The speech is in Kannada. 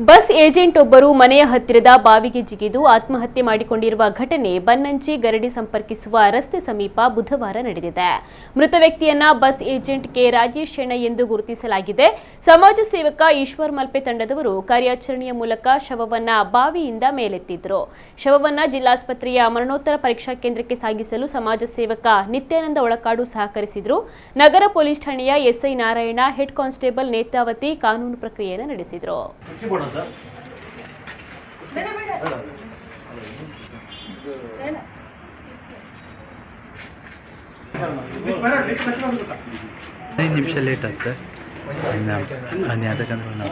ಬಸ್ ಏಜೆಂಟ್ ಒಬ್ಬರು ಮನೆಯ ಹತ್ತಿರದ ಬಾವಿಗೆ ಜಿಗಿದು ಆತ್ಮಹತ್ಯೆ ಮಾಡಿಕೊಂಡಿರುವ ಘಟನೆ ಬನ್ನಂಚಿ ಗರಡಿ ಸಂಪರ್ಕಿಸುವ ರಸ್ತೆ ಸಮೀಪ ಬುಧವಾರ ನಡೆದಿದೆ. ಮೃತ ವ್ಯಕ್ತಿಯನ್ನ ಬಸ್ ಏಜೆಂಟ್ ಕೆ ರಾಜೇಶ್ ಎಂದು ಗುರುತಿಸಲಾಗಿದೆ. ಸಮಾಜ ಸೇವಕ ಈಶ್ವರ್ ಮಲ್ಪೆ ತಂಡದವರು ಕಾರ್ಯಾಚರಣೆಯ ಮೂಲಕ ಶವವನ್ನ ಬಾವಿಯಿಂದ ಮೇಲೆತ್ತಿದ್ರು. ಶವವನ್ನ ಜಿಲ್ಲಾಸ್ಪತ್ರೆಯ ಮರಣೋತ್ತರ ಪರೀಕ್ಷಾ ಕೇಂದ್ರಕ್ಕೆ ಸಾಗಿಸಲು ಸಮಾಜ ಸೇವಕ ನಿತ್ಯಾನಂದ ಒಳಕಾಡು ಸಹಕರಿಸಿದ್ರು. ನಗರ ಪೊಲೀಸ್ ಠಾಣೆಯ SI Narayana, head constable Netavathi ಕಾನೂನು ಪ್ರಕ್ರಿಯೆಯನ್ನು ನಡೆಸಿದರು. ನಿಮಿಷ ಲೇಟ್ ಆಗ್ತದೆ ಅದಕ್ಕಂದ್ರೆ ನಾವು